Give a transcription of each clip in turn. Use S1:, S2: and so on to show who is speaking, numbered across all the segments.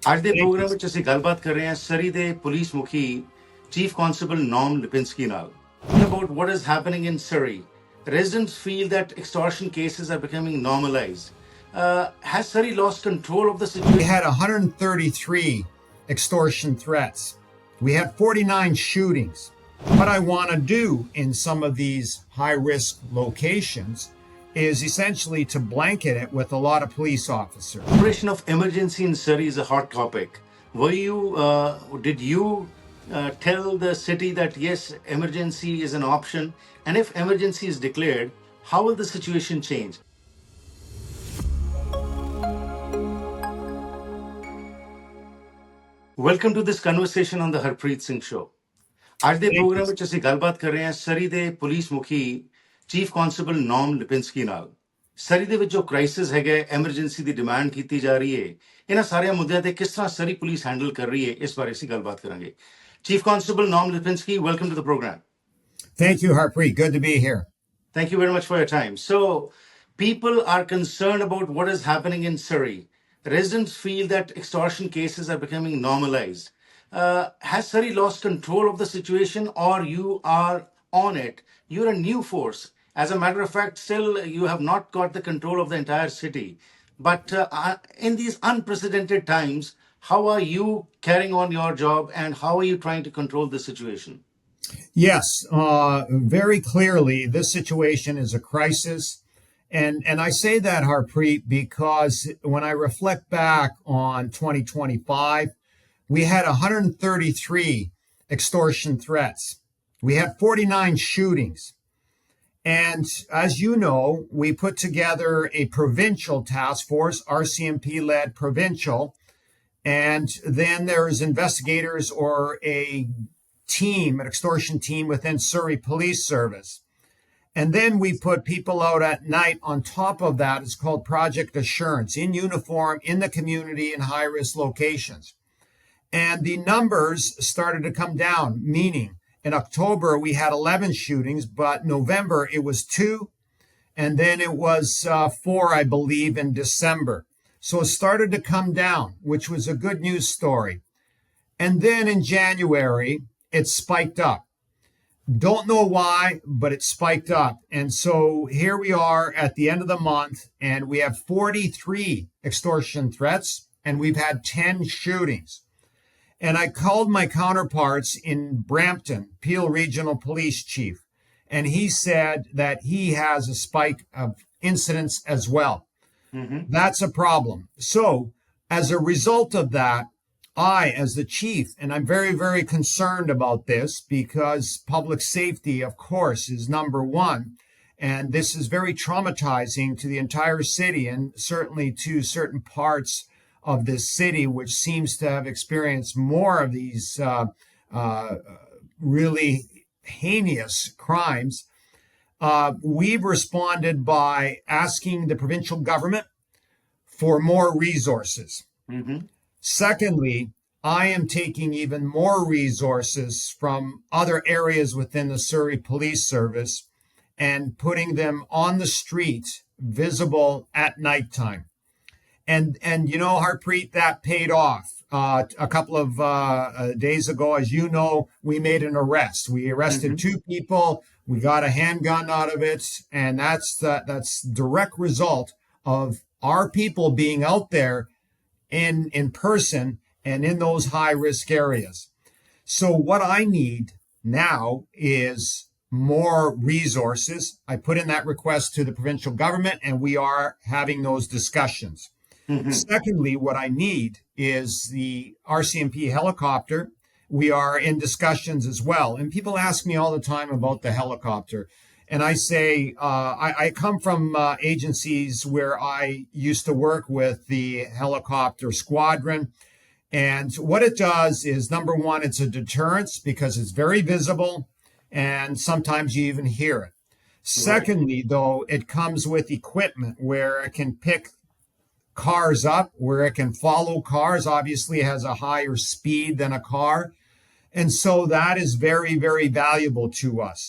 S1: आज ਦੇ ਪ੍ਰੋਗਰਾਮ ਵਿੱਚ ਅਸੀਂ ਗੱਲਬਾਤ ਕਰ ਰਹੇ ਹਾਂ ਸਰੀ ਦੇ ਪੁਲਿਸ ਮੁਖੀ ਚੀਫ ਕਾਂਸਟੇਬਲ ਨੋਮ ਲਿਪਿੰਸਕੀ ਨਾਲ about what is happening in Surrey. Residents feel that extortion cases are becoming normalized. Has Surrey lost control of the situation?
S2: We had 133 extortion threats. We had 49 shootings. What I want to do in some of these high-risk locations is essentially to blanket it with a lot of police officers.
S1: Declaration of emergency in Surrey is a hot topic. Did you tell the city that yes, emergency is an option? And if emergency is declared, how will the situation change? Welcome to this conversation on the Harpreet Singh Show. आज ਦੇ programme ਵਿੱਚ ਅਸੀਂ ਗੱਲਬਾਤ ਕਰ ਰਹੇ ਹਾਂ ਸਰੀ ਦੇ police ਮੁਖੀ ਚੀਫ ਕਾਂਸਟੇਬਲ ਨੋਮ ਲਿਪਿੰਸਕੀ ਨਾਲ ਸਰੀ ਦੇ ਵਿੱਚ ਜੋ ਕ੍ਰਾਈਸਿਸ ਹੈਗਾ ਐਮਰਜੈਂਸੀ ਦੀ ਡਿਮਾਂਡ ਕੀਤੀ ਜਾ ਰਹੀ ਹੈ ਇਹਨਾਂ ਸਾਰੇ ਮੁੱਦਿਆਂ ਤੇ ਕਿਸ ਤਰ੍ਹਾਂ ਸਰੀ ਪੁਲਿਸ ਹੈਂਡਲ ਕਰ ਰਹੀ ਹੈ ਇਸ ਬਾਰੇ ਅਸੀਂ ਗੱਲਬਾਤ ਕਰਾਂਗੇ ਚੀਫ ਕਾਂਸਟੇਬਲ ਨੋਮ Lipinski welcome to the programme
S2: Thank you, Harpreet. Good to be here.
S1: Thank you very much for your time. So people are concerned about what is happening in Surrey. Residents feel that extortion cases are becoming normalized. Has Surrey lost control of the situation or you are on it? You're a new force. As a matter of fact, still you have not got the control of the entire city. But in these unprecedented times, how are you carrying on your job and how are you trying to control the situation?
S2: Yes, very clearly, this situation is a crisis. And I say that, Harpreet, because when I reflect back on 2025, we had 133 extortion threats. We had 49 shootings. And as you know, we put together a provincial task force, RCMP-led provincial, and then there's investigators or a team, an extortion team within Surrey Police Service. And then we put people out at night on top of that. It's called Project Assurance, in uniform, in the community, in high-risk locations. And the numbers started to come down, meaning in October we had 11 shootings, but November it was 2, and then it was 4, I believe, in December. So it started to come down, which was a good news story. And then in January, it spiked up. Don't know why, but it spiked up. And so here we are at the end of the month, and we have 43 extortion threats, and we've had 10 shootings. And I called my counterparts in Brampton, Peel Regional Police Chief, and he said that he has a spike of incidents as well. That's a problem. So as a result of that, I, as the chief, and I'm very, very concerned about this because public safety, of course, is number one. And this is very traumatizing to the entire city and certainly to certain parts of this city, which seems to have experienced more of these really heinous crimes. We've responded by asking the provincial government for more resources. Secondly, I am taking even more resources from other areas within the Surrey Police Service and putting them on the street, visible at nighttime. And you know, Harpreet, that paid off. A couple of days ago, as you know, we made an arrest. We arrested 2 people. We got a handgun out of it, and that's direct result of our people being out there in person and in those high-risk areas. So what I need now is more resources. I put in that request to the provincial government, and we are having those discussions. Secondly, what I need is the RCMP helicopter. We are in discussions as well. And people ask me all the time about the helicopter. And I say, I come from agencies where I used to work with the helicopter squadron. And what it does is, number one, it's a deterrence because it's very visible and sometimes you even hear it. Secondly, though, it comes with equipment where it can pick cars up, where it can follow cars. Obviously, it has a higher speed than a car. And so that is very, very valuable to us.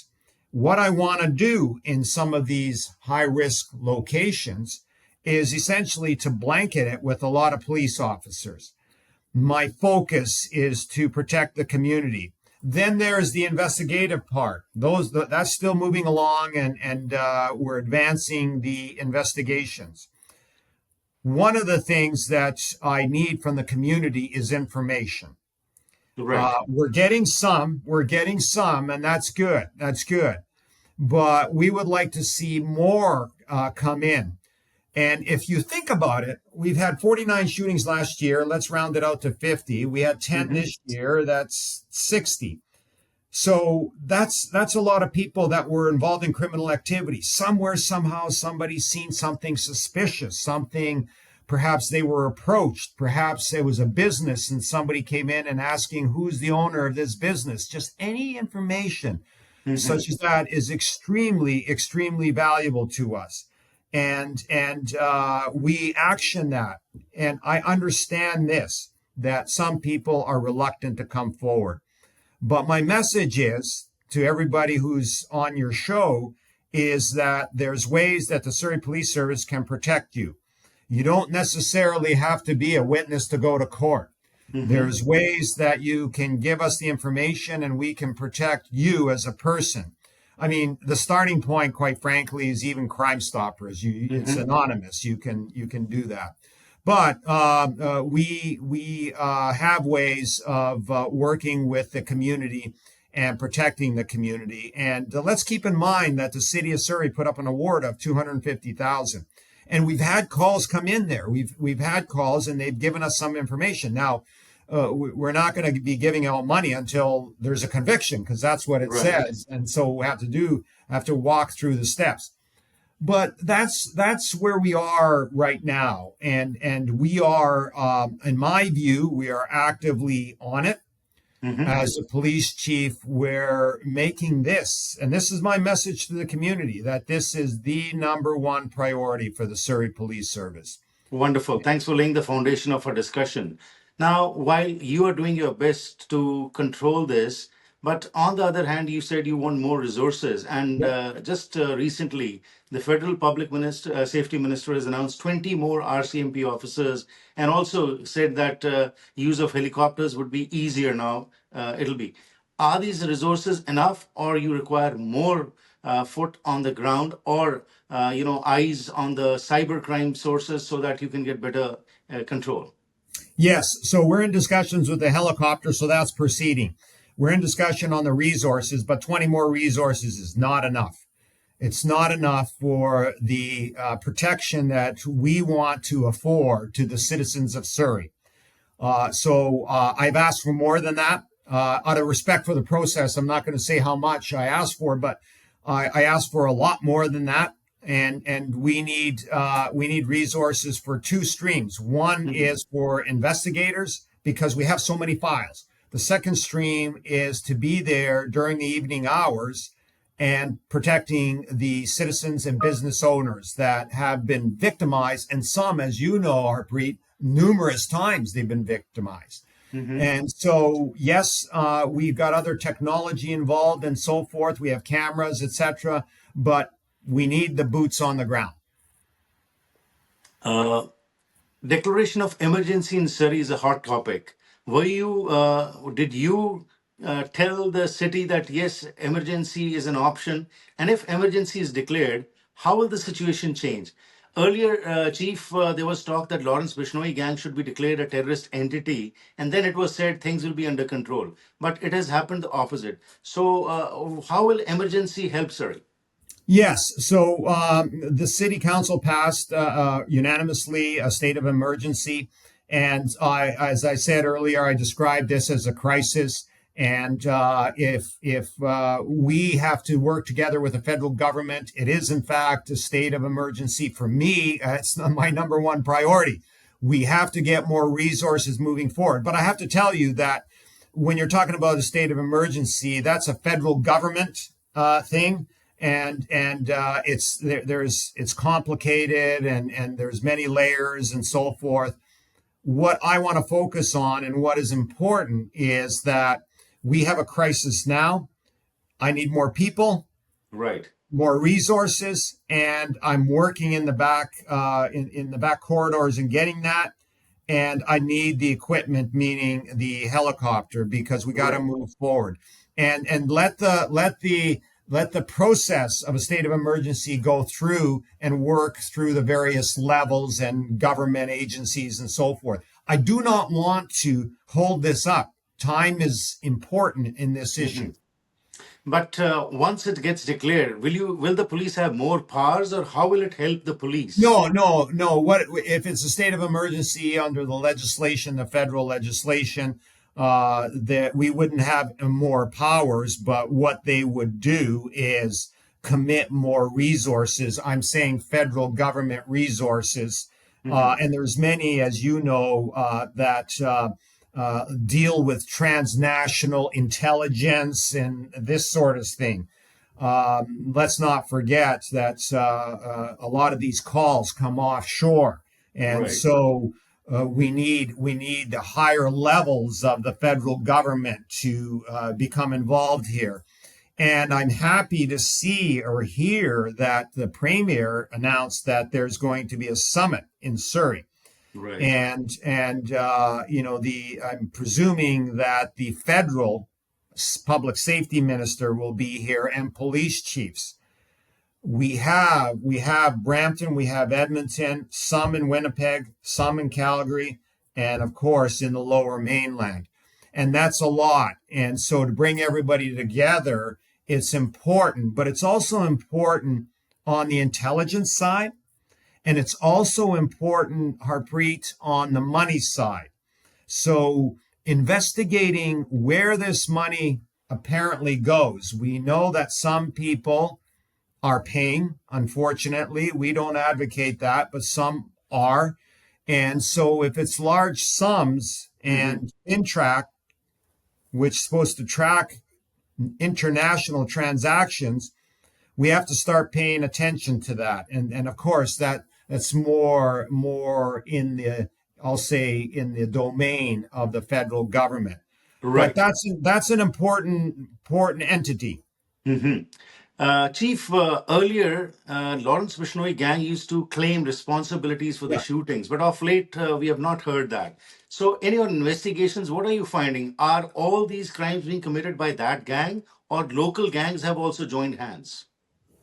S2: What I want to do in some of these high-risk locations is essentially to blanket it with a lot of police officers. My focus is to protect the community. Then there's the investigative part. That's still moving along, and we're advancing the investigations. One of the things that I need from the community is information.
S1: Right.
S2: We're getting some, and that's good. That's good. But we would like to see more come in. And if you think about it, we've had 49 shootings last year. Let's round it out to 50. We had 10
S1: Hmm.
S2: this year. That's 60. So that's a lot of people that were involved in criminal activity. Somewhere, somehow, somebody's seen something suspicious, something. Perhaps they were approached. Perhaps it was a business and somebody came in and asking who's the owner of this business. Just any information
S1: Hmm.
S2: such as that is extremely, extremely valuable to us. And we action that. And I understand this, that some people are reluctant to come forward. But my message is to everybody who's on your show is that there's ways that the Surrey Police Service can protect you. You don't necessarily have to be a witness to go to court.
S1: Hmm.
S2: There's ways that you can give us the information and we can protect you as a person. I mean, the starting point, quite frankly, is even Crime Stoppers. It's
S1: Hmm.
S2: anonymous. You can do that. But we have ways of working with the community and protecting the community. And let's keep in mind that the city of Surrey put up an award of $250,000, and we've had calls come in there. We've had calls, and they've given us some information. Now, we're not going to be giving out money until there's a conviction, because that's what it
S1: Right.
S2: says. And so we have to walk through the steps. But that's where we are right now, and we are, in my view, we are actively on it.
S1: Hmm.
S2: As a police chief, we're making this, and this is my message to the community, that this is the number one priority for the Surrey Police Service.
S1: Wonderful. Thanks for laying the foundation of our discussion. Now, while you are doing your best to control this, but on the other hand, you said you want more resources. And
S2: Yep.
S1: just recently, the federal public minister, safety minister has announced 20 more RCMP officers, and also said that use of helicopters would be easier now. It'll be. Are these resources enough, or you require more foot on the ground, or eyes on the cybercrime sources so that you can get better control?
S2: Yes, so we're in discussions with the helicopter, so that's proceeding. We're in discussion on the resources, but 20 more resources is not enough. It's not enough for the protection that we want to afford to the citizens of Surrey. So I've asked for more than that. Out of respect for the process, I'm not going to say how much I asked for, but I asked for a lot more than that. And we need resources for two streams. One
S1: Mhm.
S2: is for investigators, because we have so many files. The second stream is to be there during the evening hours and protecting the citizens and business owners that have been victimized. And some, as you know, Harpreet, numerous times they've been victimized.
S1: Mhm.
S2: And so, yes, we've got other technology involved and so forth. We have cameras, etc., but we need the boots on the ground.
S1: Uh, Declaration of emergency in Surrey is a hot topic. Did you tell the city that yes, emergency is an option? And if emergency is declared, how will the situation change? Earlier, Chief, there was talk that Lawrence Bishnoi gang should be declared a terrorist entity, and then it was said things will be under control. But it has happened the opposite. So, how will emergency help Surrey?
S2: Yes. So the city council passed unanimously a state of emergency. And as I said earlier, I described this as a crisis. And if we have to work together with the federal government, it is in fact a state of emergency. For me, it's my number one priority. We have to get more resources moving forward. But I have to tell you that when you're talking about a state of emergency, that's a federal government thing, and it's complicated, and there's many layers and so forth. What I want to focus on and what is important is that we have a crisis now. I need more people,
S1: Right.
S2: more resources, and I'm working in the back corridors and getting that. and I need the equipment, meaning the helicopter, because we got to
S1: Right.
S2: move forward. And let the process of a state of emergency go through and work through the various levels and government agencies and so forth. I do not want to hold this up. Time is important in this issue.
S1: Mhm. But once it gets declared, will the police have more powers, or how will it help the police?
S2: No. What if it's a state of emergency under the legislation, the federal legislation? That we wouldn't have more powers, but what they would do is commit more resources. I'm saying federal government resources,
S1: Hmm.
S2: and there's many, as you know, that deal with transnational intelligence and this sort of thing. Let's not forget that a lot of these calls come offshore, and
S1: Right.
S2: so we need the higher levels of the federal government to become involved here. And I'm happy to see or hear that the premier announced that there's going to be a summit in Surrey,
S1: Right.
S2: and I'm presuming that the federal public safety minister will be here and police chiefs. We have Brampton, we have Edmonton, some in Winnipeg, some in Calgary, and of course in the lower mainland. And that's a lot. And so to bring everybody together, it's important, but it's also important on the intelligence side, and it's also important, Harpreet, on the money side. So investigating where this money apparently goes. We know that some people are paying. Unfortunately, we don't advocate that, but some are. And so if it's large sums
S1: Hmm.
S2: and Intrac, which is supposed to track international transactions, we have to start paying attention to that. And of course that's more in the, I'll say, in the domain of the federal government. But
S1: Right.
S2: that's an important entity.
S1: Hmm. Chief, earlier, Lawrence Bishnoi gang used to claim responsibilities for the
S2: Yeah.
S1: shootings, but of late, we have not heard that. So, in your investigations, what are you finding? Are all these crimes being committed by that gang, or local gangs have also joined hands?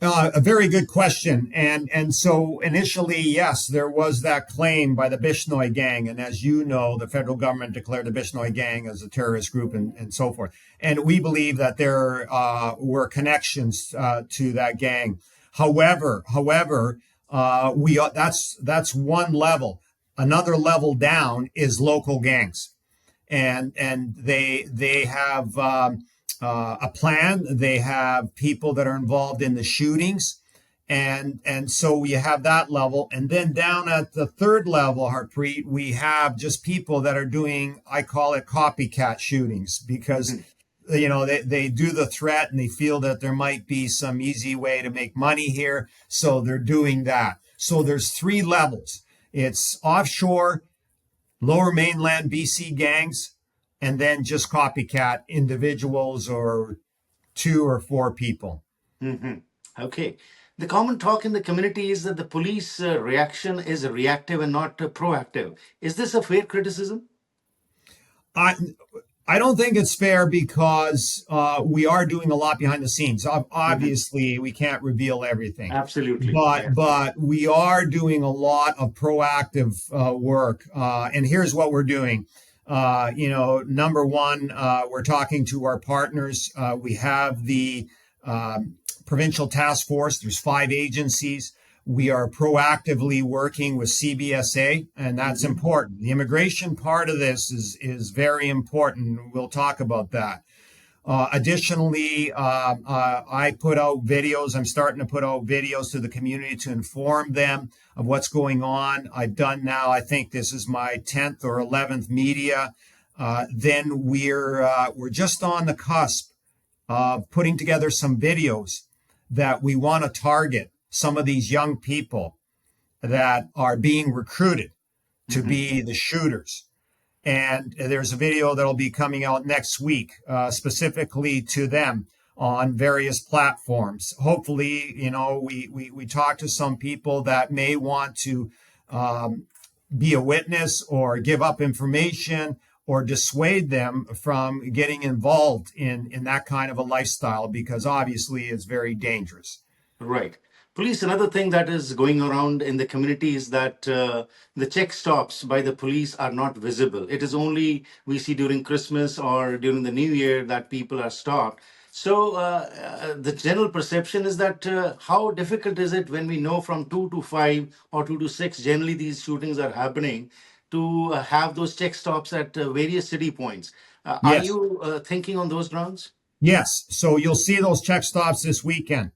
S2: A very good question, and so initially, yes, there was that claim by the Bishnoi gang, and as you know, the federal government declared the Bishnoi gang as a terrorist group, and so forth. And we believe that there were connections to that gang. However, we that's one level. Another level down is local gangs, and they have a plan. They have people that are involved in the shootings, and so we have that level, and then down at the third level, Harpreet, we have just people that are doing, I call it copycat shootings, because
S1: Mhm.
S2: they do the threat and they feel that there might be some easy way to make money here, so they're doing that. So there's three levels. It's offshore, lower mainland BC gangs, and then just copycat individuals or two or four people.
S1: Mhm. Okay. The common talk in the community is that the police reaction is reactive and not proactive. Is this a fair criticism?
S2: I I don't think it's fair because we are doing a lot behind the scenes.
S1: Mhm.
S2: Obviously, we can't reveal everything,
S1: Absolutely.
S2: but
S1: Yeah.
S2: but we are doing a lot of proactive work. And here's what we're doing. Number one, we're talking to our partners. We have the provincial task force. There's 5 agencies. We are proactively working with CBSA, and that's
S1: Mhm.
S2: important. The immigration part of this is very important. We'll talk about that. Additionally, I put out videos. I'm starting to put out videos to the community to inform them of what's going on. I've done now, I think this is my 10th or 11th media. Then we're just on the cusp of putting together some videos that we want to target some of these young people that are being recruited to
S1: Mhm.
S2: be the shooters. And there's a video that'll be coming out next week, specifically to them on various platforms. Hopefully, we talk to some people that may want to be a witness or give up information or dissuade them from getting involved in that kind of a lifestyle, because obviously it's very dangerous.
S1: Right. Police, another thing that is going around in the community is that the check stops by the police are not visible. It is only we see during Christmas or during the New Year that people are stopped. So the general perception is that how difficult is it when we know from 2 to 5 or 2 to 6, generally these shootings are happening, to have those check stops at various city points. Are
S2: Yes.
S1: you thinking on those grounds?
S2: Yes, so you'll see those check stops this weekend,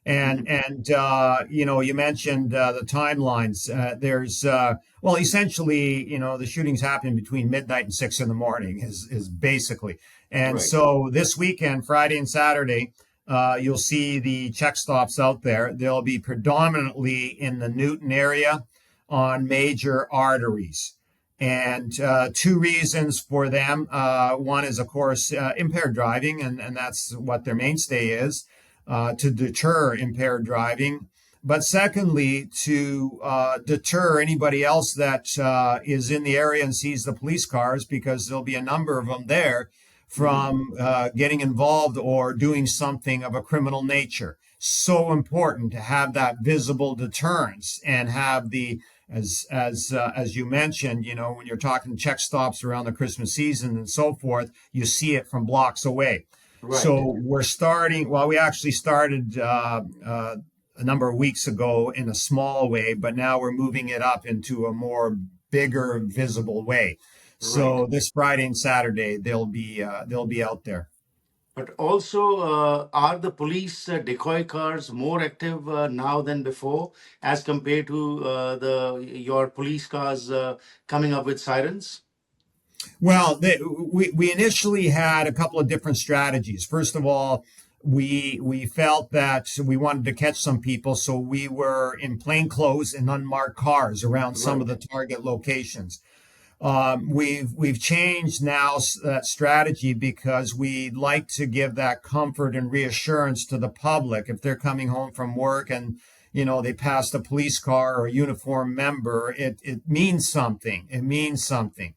S2: and
S1: Mhm.
S2: you mentioned the timelines. There's well, essentially, the shootings happen between midnight and 6 in the morning is basically, and
S1: Right.
S2: so this weekend, Friday and Saturday, you'll see the check stops out there. They'll be predominantly in the Newton area on major arteries. And two reasons for them. One is, of course, impaired driving, and that's what their mainstay is, to deter impaired driving. But secondly, to deter anybody else that is in the area and sees the police cars, because there'll be a number of them there,
S1: Mhm.
S2: from getting involved or doing something of a criminal nature. So important to have that visible deterrence and have the as you mentioned, when you're talking check stops around the Christmas season and so forth, you see it from blocks away.
S1: Right.
S2: So we're starting. Well, we actually started a number of weeks ago in a small way, but now we're moving it up into a more bigger, visible way.
S1: Right.
S2: So this Friday and Saturday they'll be out there.
S1: But also, are the police decoy cars more active now than before, as compared to the your police cars coming up with sirens?
S2: Well, we initially had a couple of different strategies. First of all, we felt that we wanted to catch some people, so we were in plain clothes and unmarked cars around some of
S1: Right.
S2: the target locations. We've changed now that strategy because we'd like to give that comfort and reassurance to the public if they're coming home from work and they passed a police car or a uniformed member. It means something. It means something.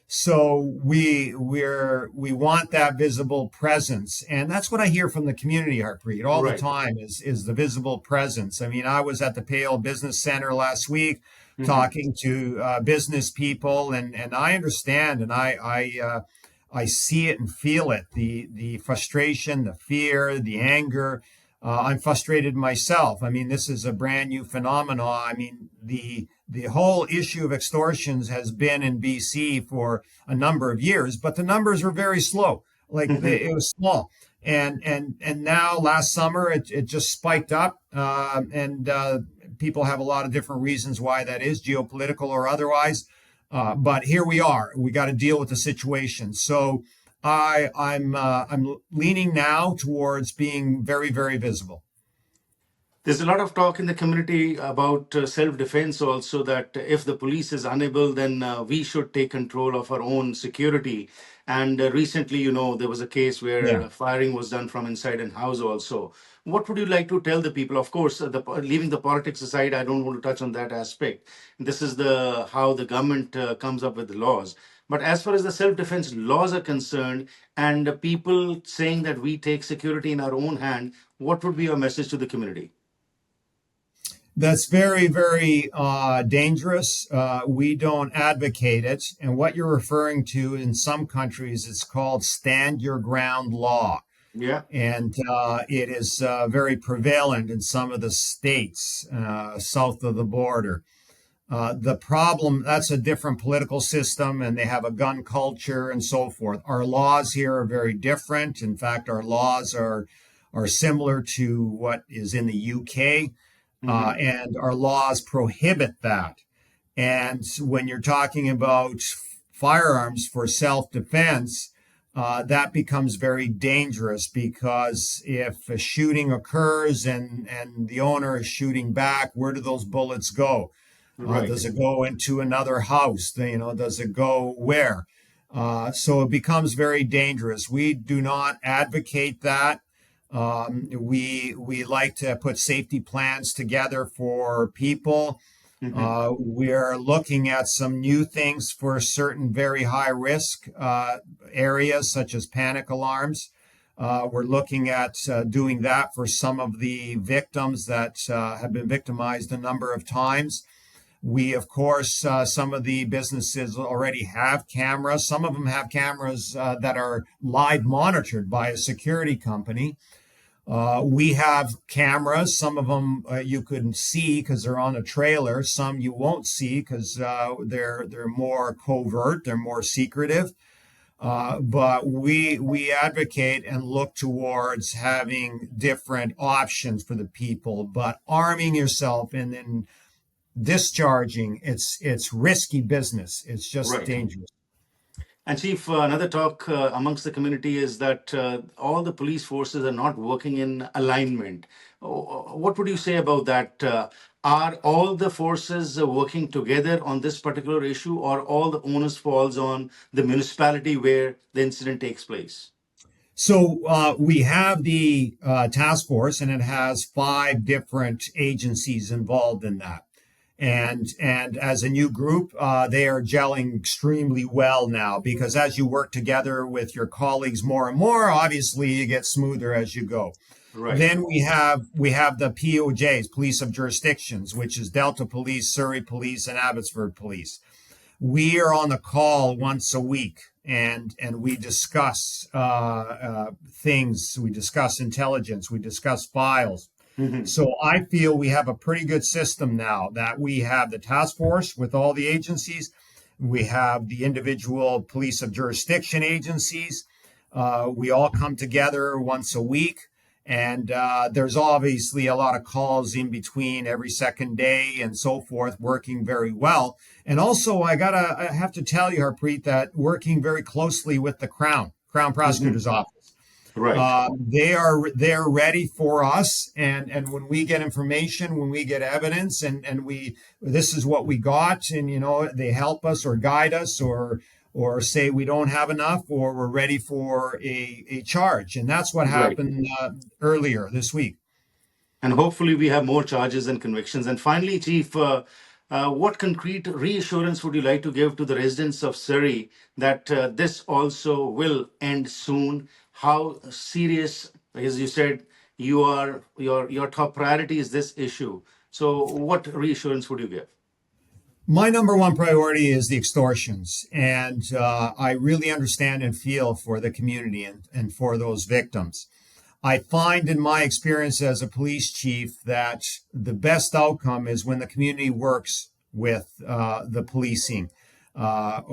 S2: So we want that visible presence, and that's what I hear from the community, Harpreet, all the
S1: Right.
S2: time is the visible presence. I mean, I was at the Pale Business Center last week
S1: Hmm.
S2: talking to business people, and I understand, and I see it and feel it, the frustration, the fear, the anger. I'm frustrated myself. I mean, this is a brand new phenomenon. I mean, the whole issue of extortions has been in BC for a number of years, but the numbers were very slow.
S1: Hmm.
S2: It was small, and now last summer it just spiked up, and people have a lot of different reasons why that is, geopolitical or otherwise. But here we are. We got to deal with the situation. So I'm leaning now towards being very, very visible.
S1: There's a lot of talk in the community about self-defense also, that if the police is unable, then we should take control of our own security. And recently, there was a case
S2: Yeah.
S1: where firing was done from inside an house also. What would you like to tell the people? Of course, leaving the politics aside, I don't want to touch on that aspect. This is the how the government comes up with the laws. But as far as the self-defense laws are concerned, and people saying that we take security in our own hand, what would be your message to the community?
S2: That's very, very dangerous. We don't advocate it. And what you're referring to in some countries, it's called stand your ground law.
S1: Yeah.
S2: And it is very prevalent in some of the states south of the border. The problem, that's a different political system, and they have a gun culture and so forth. Our laws here are very different. In fact, our laws are similar to what is in the UK,
S1: Hmm.
S2: and our laws prohibit that. And when you're talking about firearms for self defense, that becomes very dangerous, because if a shooting occurs and the owner is shooting back, where do those bullets go?
S1: Right.
S2: Does it go into another house? Does it go where? So it becomes very dangerous. We do not advocate that. We like to put safety plans together for people.
S1: Hmm.
S2: We're looking at some new things for certain very high risk areas, such as panic alarms. We're looking at doing that for some of the victims that have been victimized a number of times. We, of course, some of the businesses already have cameras. Some of them have cameras that are live monitored by a security company. We have cameras. Some of them you can see because they're on a trailer. Some you won't see because they're more covert. They're more secretive. But we advocate and look towards having different options for the people. But arming yourself and then discharging, it's risky business. It's just
S1: Right.
S2: dangerous.
S1: And Chief, another talk amongst the community is that all the police forces are not working in alignment. What would you say about that? Are all the forces working together on this particular issue, or all the onus falls on the municipality where the incident takes place?
S2: So we have the task force, and it has 5 different agencies involved in that. And as a new group, they are gelling extremely well now because as you work together with your colleagues more and more, obviously you get smoother as you go.
S1: Right.
S2: Then we have the POJs, Police of Jurisdictions, which is Delta Police, Surrey Police, and Abbotsford Police. We are on the call once a week, and we discuss things. We discuss intelligence. We discuss files.
S1: Hmm.
S2: So I feel we have a pretty good system now that we have the task force with all the agencies. We have the individual police of jurisdiction agencies. We all come together once a week. And there's obviously a lot of calls in between every second day and so forth, working very well. And also, I have to tell you, Harpreet, that working very closely with the Crown
S1: Hmm.
S2: Prosecutor's Office.
S1: Right.
S2: They're ready for us, and when we get information, when we get evidence, and we this is what we got, and they help us or guide us or say we don't have enough or we're ready for a charge, and that's what
S1: Right.
S2: happened earlier this week.
S1: And hopefully we have more charges and convictions. And finally, Chief, what concrete reassurance would you like to give to the residents of Surrey that this also will end soon? How serious, as you said, your top priority is this issue. So, what reassurance would you give?
S2: My number one priority is the extortions, and I really understand and feel for the community and for those victims. I find in my experience as a police chief that the best outcome is when the community works with the policing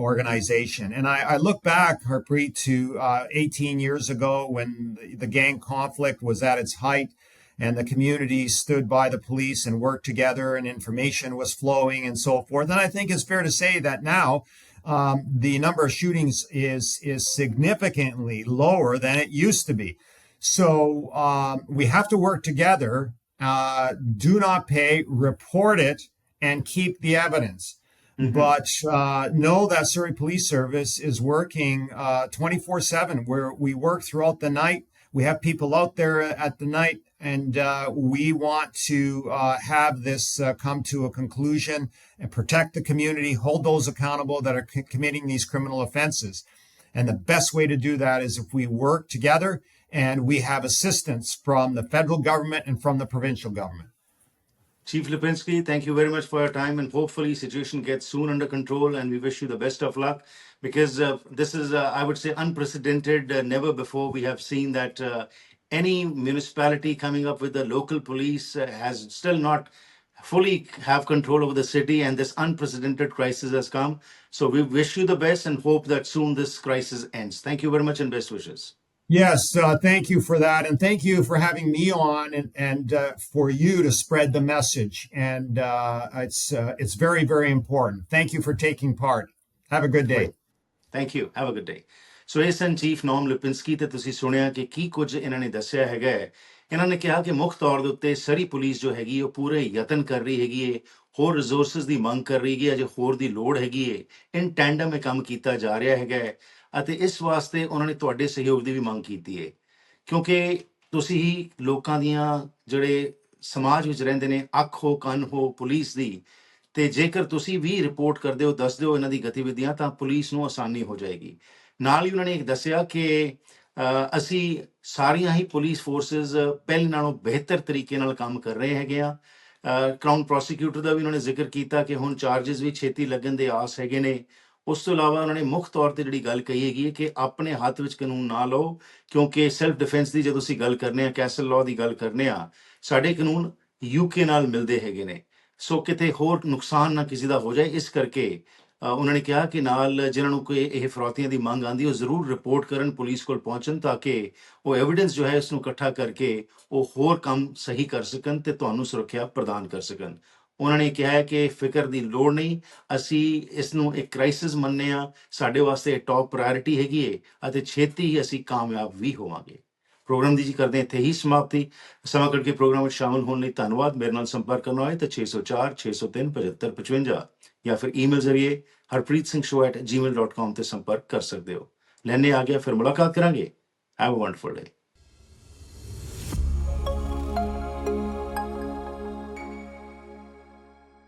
S2: organization. And I look back, Harpreet, to 18 years ago when the gang conflict was at its height and the community stood by the police and worked together and information was flowing and so forth. And I think it's fair to say that now the number of shootings is significantly lower than it used to be. So we have to work together, do not pay, report it, and keep the evidence.
S1: Hmm.
S2: But know that Surrey Police Service is working 24/7, where we work throughout the night. We have people out there at the night, and we want to have this come to a conclusion and protect the community, hold those accountable that are committing these criminal offenses. And the best way to do that is if we work together and we have assistance from the federal government and from the provincial government.
S1: Chief Lipinski, thank you very much for your time, and hopefully situation gets soon under control. And we wish you the best of luck because this is, I would say, unprecedented. Never before we have seen that any municipality coming up with the local police has still not fully have control over the city, and this unprecedented crisis has come. So we wish you the best and hope that soon this crisis ends. Thank you very much and best wishes.
S2: Yes, thank you for that, and thank you for having me on, and for you to spread the message. And it's very very important. Thank you for taking part. Have a good day.
S1: Great. Thank you have a good day so ਇਹ ਸਨ chief ਨੋਮ ਲਿਪਿੰਸਕੀ ਤੇ ਤੁਸੀਂ ਸੁਣਿਆ ਕਿ ਕੀ ਕੁਝ ਇਹਨਾਂ ਨੇ ਦੱਸਿਆ ਹੈਗਾ ਇਹਨਾਂ ਨੇ ਕਿਹਾ ਕਿ ਮੁੱਖ ਤੌਰ ਦੇ ਉੱਤੇ ਸਰੀ ਪੁਲਿਸ ਜੋ ਹੈਗੀ ਉਹ ਪੂਰੇ ਯਤਨ ਕਰ ਰਹੀ ਹੈਗੀ ਏ ਹੋਰ ਰਿਸੋਰਸਸ ਦੀ ਮੰਗ ਕਰ ਰਹੀ ਹੈ ਅਜੇ ਹੋਰ ਦੀ ਲੋੜ ਹੈਗੀ ਏ ਇਨ ਟੈਂਡਮ ਇਹ ਕੰਮ ਕੀਤਾ ਜਾ ਰਿਹਾ ਹੈਗਾ ਅਤੇ ਇਸ ਵਾਸਤੇ ਉਹਨਾਂ ਨੇ ਤੁਹਾਡੇ ਸਹਿਯੋਗ ਦੀ ਵੀ ਮੰਗ ਕੀਤੀ ਏ ਕਿਉਂਕਿ ਤੁਸੀਂ ਹੀ ਲੋਕਾਂ ਦੀਆਂ ਜਿਹੜੇ ਸਮਾਜ ਵਿੱਚ ਰਹਿੰਦੇ ਨੇ ਅੱਖ ਹੋ ਕੰਨ ਹੋ ਪੁਲਿਸ ਦੀ ਤੇ ਜੇਕਰ ਤੁਸੀਂ ਵੀ ਰਿਪੋਰਟ ਕਰਦੇ ਹੋ, ਦੱਸਦੇ ਹੋ ਇਹਨਾਂ ਦੀ ਗਤੀਵਿਧੀਆਂ, ਤਾਂ ਪੁਲਿਸ ਨੂੰ ਆਸਾਨੀ ਹੋ ਜਾਏਗੀ। ਨਾਲ ਹੀ ਉਹਨਾਂ ਨੇ ਦੱਸਿਆ ਕਿ ਅਸੀਂ ਸਾਰੀਆਂ ਹੀ ਪੁਲਿਸ ਫੋਰਸਿਸ ਪਹਿਲੇ ਨਾਲੋਂ ਬਿਹਤਰ ਤਰੀਕੇ ਨਾਲ ਕੰਮ ਕਰ ਰਹੇ ਹੈਗੇ ਆ। ਕਰਾਊਨ ਪ੍ਰੋਸੀਕਿਊਟਰ ਦਾ ਵੀ ਉਹਨਾਂ ਨੇ ਜ਼ਿਕਰ ਕੀਤਾ ਕਿ ਹੁਣ ਚਾਰजेस ਵੀ ਛੇਤੀ ਲੱਗਣ ਦੇ ਆਸ ਹੈਗੇ ਨੇ। ਉਸ ਤੋਂ ਇਲਾਵਾ ਉਹਨਾਂ ਨੇ ਮੁੱਖ ਤੌਰ ਤੇ ਜਿਹੜੀ ਗੱਲ ਕਹੀ ਹੈਗੀ ਹੈ ਕਿ ਆਪਣੇ ਹੱਥ ਵਿੱਚ ਕਾਨੂੰਨ ਨਾ ਲਓ, ਕਿਉਂਕਿ ਸੈਲਫ ਡਿਫੈਂਸ ਦੀ ਜਦੋਂ ਅਸੀਂ ਗੱਲ ਕਰਨੇ ਆ, ਕੈਸਲ ਲਾਅ ਦੀ ਗੱਲ ਕਰਨੇ ਆ, ਸਾਡੇ ਕਾਨੂੰਨ ਯੂਕੇ ਨਾਲ ਮਿਲਦੇ ਹੈਗੇ ਨੇ। ਸੋ ਕਿਤੇ ਹੋਰ ਨੁਕਸਾਨ ਨਾ ਕਿਸੇ ਦਾ ਹੋ ਜਾਏ, ਇਸ ਕਰਕੇ ਉਹਨਾਂ ਨੇ ਕਿਹਾ ਕਿ ਨਾਲ ਜਿਨ੍ਹਾਂ ਨੂੰ ਕੋਈ ਇਹ ਫਰੌਤੀਆਂ ਦੀ ਮੰਗ ਆਉਂਦੀ, ਉਹ ਜ਼ਰੂਰ ਰਿਪੋਰਟ ਕਰਨ, ਪੁਲਿਸ ਕੋਲ ਪਹੁੰਚਣ, ਤਾਂ ਕਿ ਉਹ ਐਵੀਡੈਂਸ ਜੋ ਹੈ ਇਸ ਨੂੰ ਇਕੱਠਾ ਕਰਕੇ ਉਹ ਹੋਰ ਕੰਮ ਸਹੀ ਕਰ ਸਕਣ ਤੇ ਤੁਹਾਨੂੰ ਸੁਰੱਖਿਆ ਪ੍ਰਦਾਨ ਕਰ ਸਕਣ। ਉਹਨਾਂ ਨੇ ਕਿਹਾ ਹੈ ਕਿ ਫਿਕਰ ਦੀ ਲੋੜ ਨਹੀਂ, ਅਸੀਂ ਇਸ ਨੂੰ ਇੱਕ ਕ੍ਰਾਈਸਿਸ ਮੰਨਦੇ ਆ, ਸਾਡੇ ਵਾਸਤੇ ਟੌਪ ਪ੍ਰਾਇੋਰਟੀ ਹੈਗੀ ਹੈ ਅਤੇ ਛੇਤੀ ਹੀ ਅਸੀਂ ਕਾਮਯਾਬ ਵੀ ਹੋਵਾਂਗੇ। ਪ੍ਰੋਗਰਾਮ ਦੀ ਜੀ ਕਰਦੇ ਇੱਥੇ ਹੀ ਸਮਾਪਤੀ। ਸਮਾਂ ਕੱਢ ਕੇ ਪ੍ਰੋਗਰਾਮ ਵਿੱਚ ਸ਼ਾਮਲ ਹੋਣ ਲਈ ਧੰਨਵਾਦ। ਮੇਰੇ ਨਾਲ ਸੰਪਰਕ ਕਰਨਾ ਹੋਏ ਤਾਂ 604 603 7555 ਜਾਂ ਫਿਰ ਈਮੇਲ ਜ਼ਰੀਏ harpreetsingh@gmail.com ਤੇ ਸੰਪਰਕ ਕਰ ਸਕਦੇ ਹੋ। ਲੈਣੇ ਆ ਗਿਆ, ਫਿਰ ਮੁਲਾਕਾਤ ਕਰਾਂਗੇ। Have a wonderful day.